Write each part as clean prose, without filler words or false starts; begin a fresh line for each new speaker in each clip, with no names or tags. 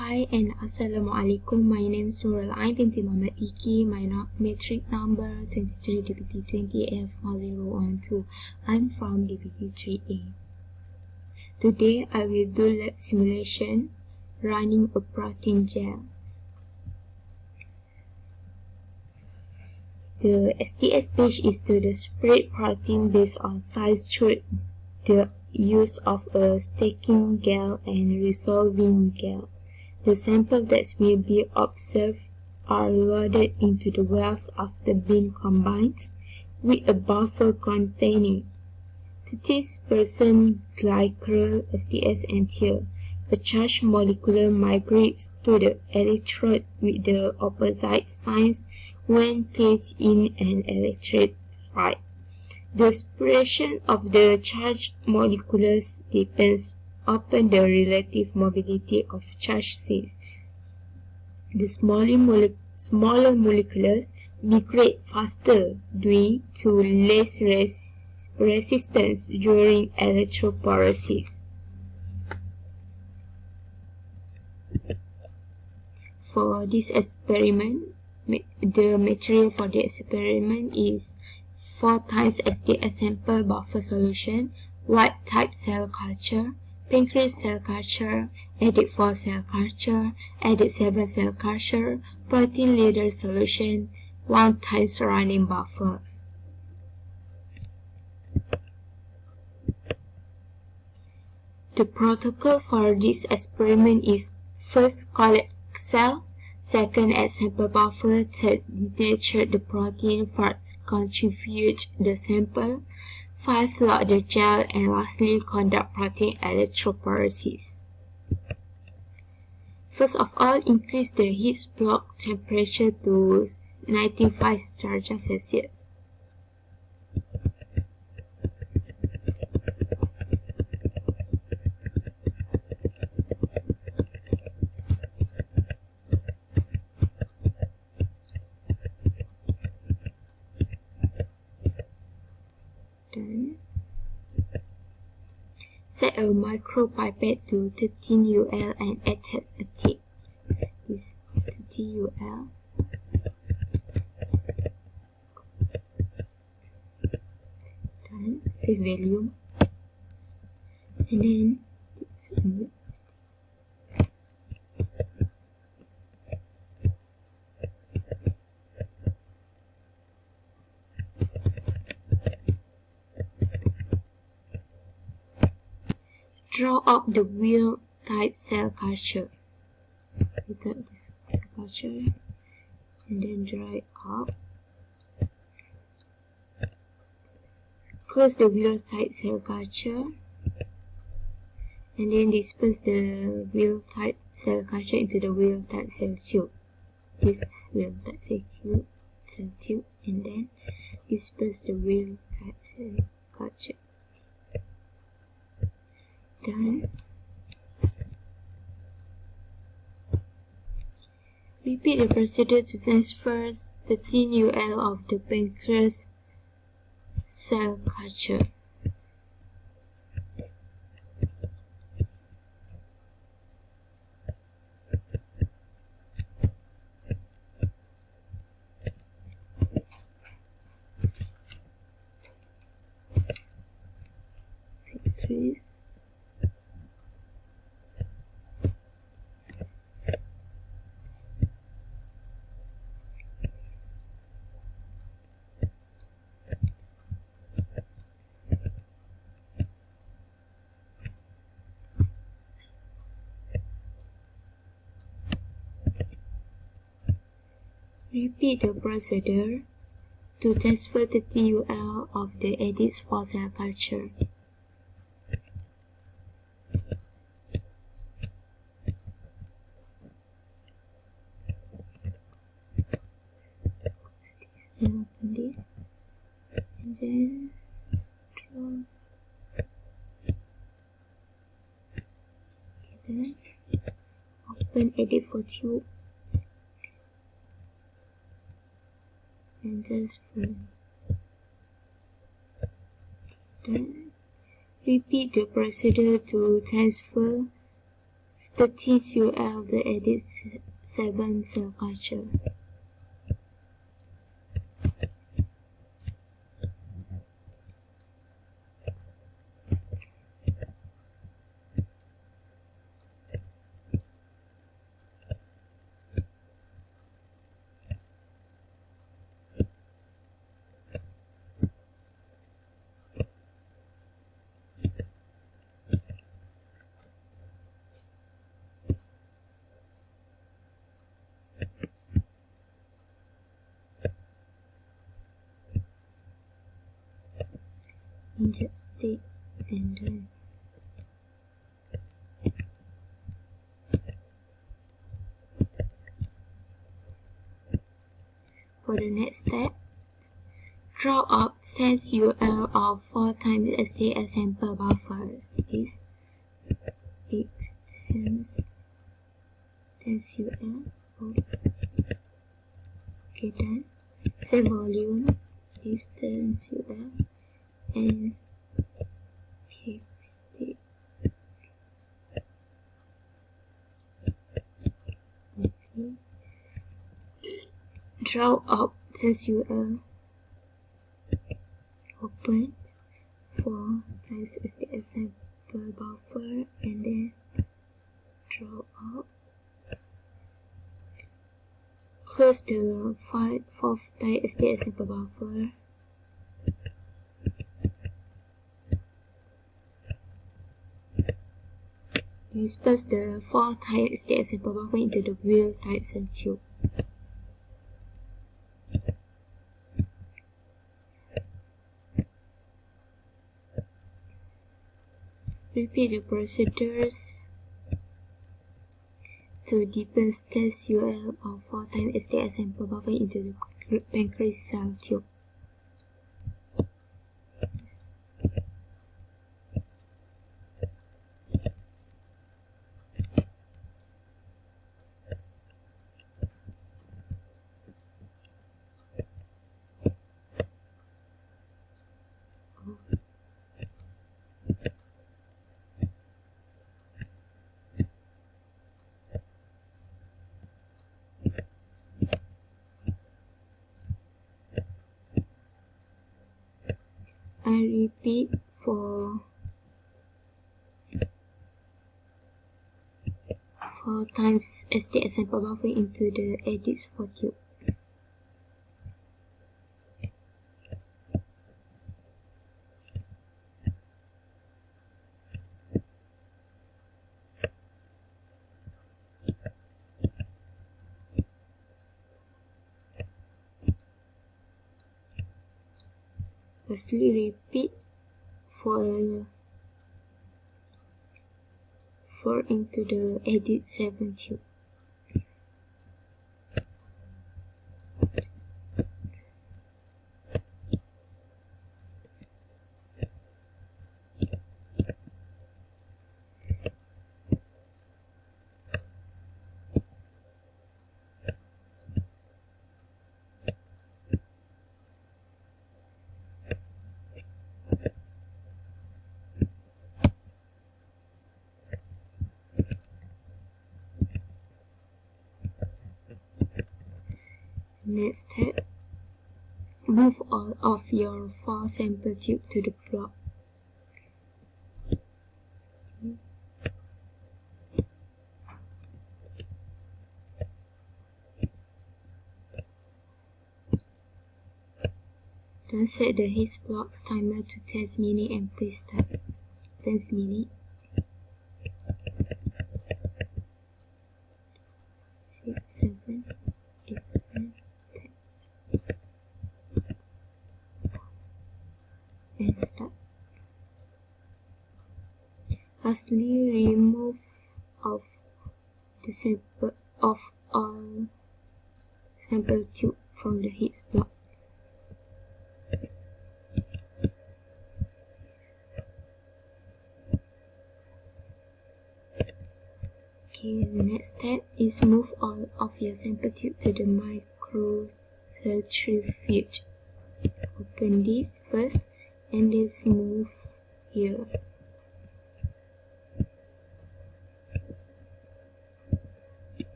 Hi and Assalamualaikum. My name is Nurul Ain binti Muhammad Iki. My metric number 23 DPT 20F1012. I'm from DPT 3A. Today I will do lab simulation running a protein gel. The STS page is to the spread protein based on size through the use of a stacking gel and resolving gel. The samples that will be observed are loaded into the wells after being combined with a buffer containing 30% glycerol STS entier. A charged molecule migrates to the electrode with the opposite signs when placed in an electrode field. The spread of the charged molecules depends upon the relative mobility of charged states. The smaller molecules migrate faster due to less resistance during electrophoresis. For this experiment, the material for the experiment is 4 times STS sample buffer solution, white type cell culture, pancreas cell culture, EDIT4 cell culture, EDIT7 cell culture, protein leader solution, 1 times running buffer. The protocol for this experiment is: first, collect cell; second, add sample buffer; third, denature the protein; fourth, contribute the sample; 5, load the gel; and lastly, conduct protein electrophoresis. First of all, increase the heat block temperature to 95 degrees Celsius. Then, set a micropipette to 13 UL and attach a tip. This 30 UL. Then set volume, and then draw up the wheel type cell culture. Without this culture, and then draw it up. Close the wheel type cell culture, and then disperse the wheel type cell culture into the wheel type cell tube. This wheel type cell tube, and then disperse the wheel type cell culture. Done. Repeat the procedure to transfer 13 UL of the pancreas cell culture. Pancreas. Repeat the procedure to transfer 30 UL of the EDIT4 cell culture. And open this, and then draw. Okay, then open EDIT4 tube. And transfer. Then repeat the procedure to transfer the TCL, the edit 7 cell culture. Inject state and done. For the next step, draw up sense UL of 4 times STS sample buffers. This extends UL. Okay, done. Say volumes, distance UL, and pick state. Okay. Draw up sense UL. Opens 4 times STS sample buffer and then draw up. Close the 4th times STS sample buffer. Disperse the 4 times STS sample buffer into the wheel type cell tube. Repeat the procedures to disperse test UL of 4 times STS sample buffer into the pancreas cell tube. I repeat for 4 times STS sample buffer into the edit 4 tube. Firstly, repeat for into the edit 7 tube. Next step, move all of your 4 sample tube to the block. Then set the his blocks timer to 10 minutes and pre-start 10 minutes. 6, 7, 8, 9, 10. And start. Lastly, remove of the sample of all sample tube from the his block. Okay, the next step is move all of your sample tube to the microcentrifuge. Open this first and then move here.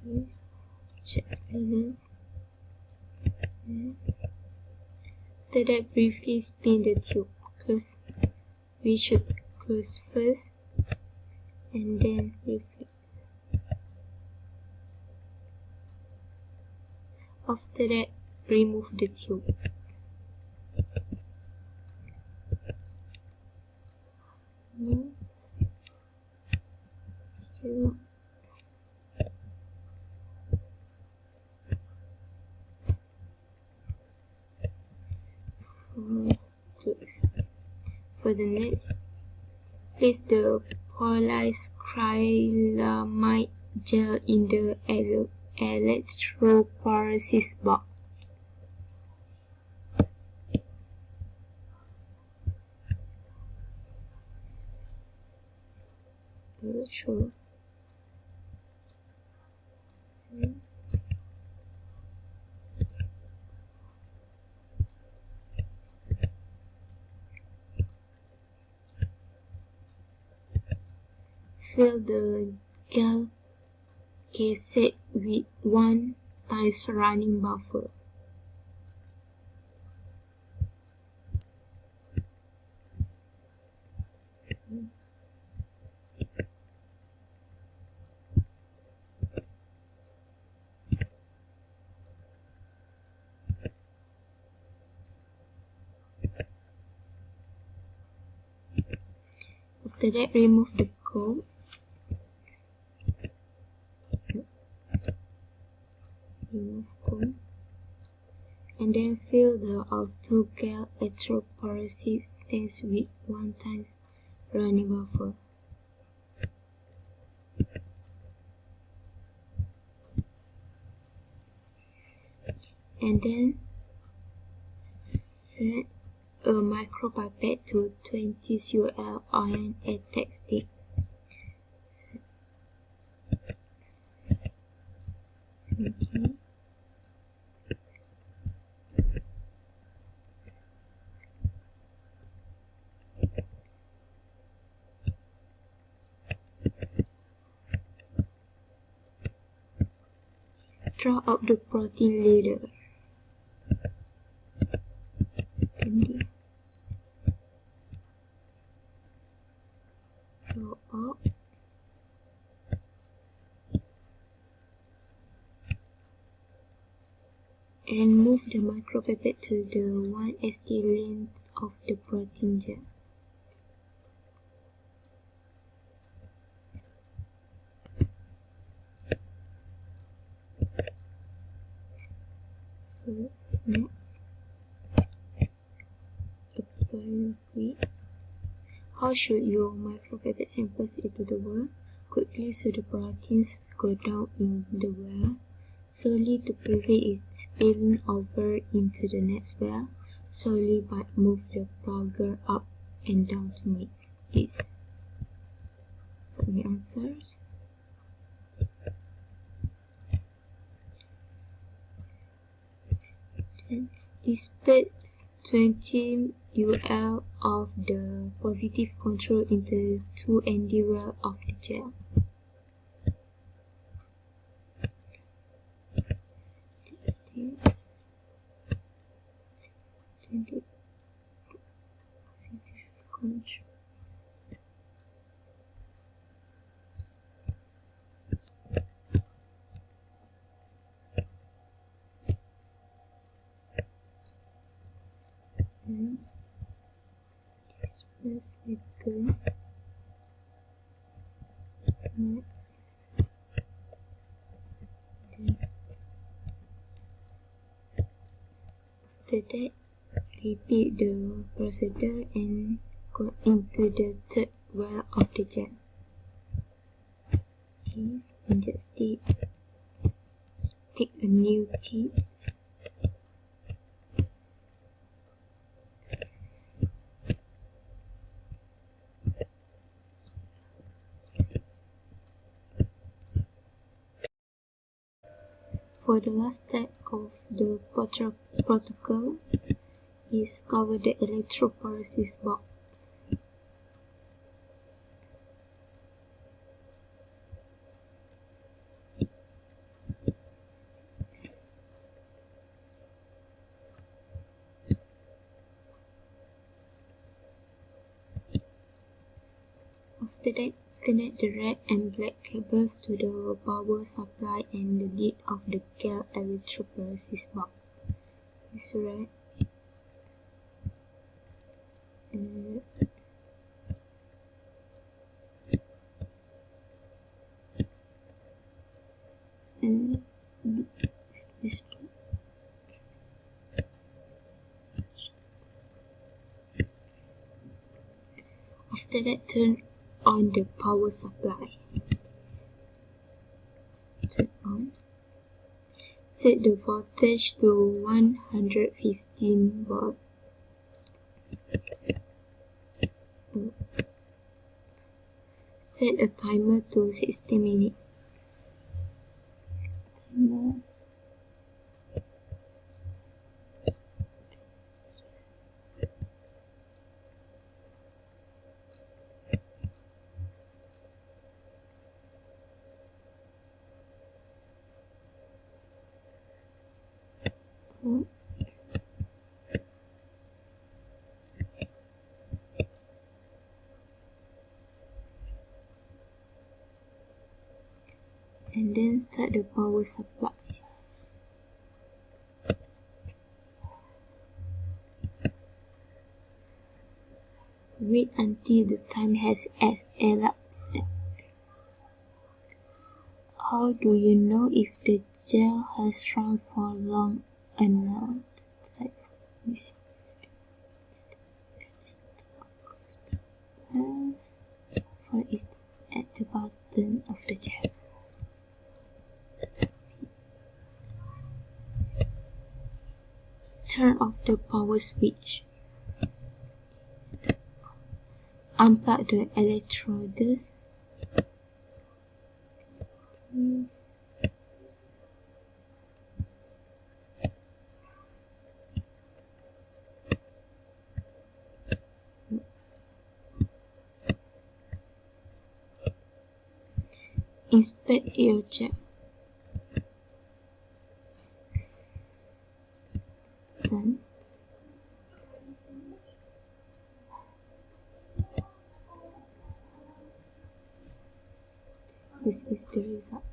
Okay, check balance. After that, briefly spin the tube. Close. We should close first and then briefly. After that, remove the tube. Still. Close. For the next, place the polyacrylamide gel in the electrophoresis box. Sure. Fill the gel cassette with 1 times running buffer. After that, remove the comb. And then fill the autogel electrophoresis test with 1 times running buffer. And then set a micropipette to 20 CL on a tech stick. Okay. Draw out the protein layer. Draw out. And move the micropipette to the 1 ST length of the protein gel. Next, apply liquid. How should your micropipette samples into the well? Quickly so the proteins go down in the well. Slowly to prevent it spilling over into the next well. Slowly but move the plugger up and down to mix it. Submit answers. Then disperse 20 UL of the positive control into 2 ND well of the gel. Control. Disperse liquid. Next. After that, repeat the procedure and go into the third well of the gel. Okay, inject stick. Take a new tip. For the last step of the protocol is cover the electrophoresis box. After that, connect the red and black cables to the power supply and the lid of the GAL electrophoresis box. This red and this. After that, turn on the power supply. Turn on. Set the voltage to 115 volt. Set a timer to 60 minutes. Timer. And then start the power supply. Wait until the time has elapsed. How do you know if the gel has run for long enough? Like this. For is at the bottom of the gel. Turn off the power switch. Unplug the electrodes. Inspect your gel. Done. This is the result.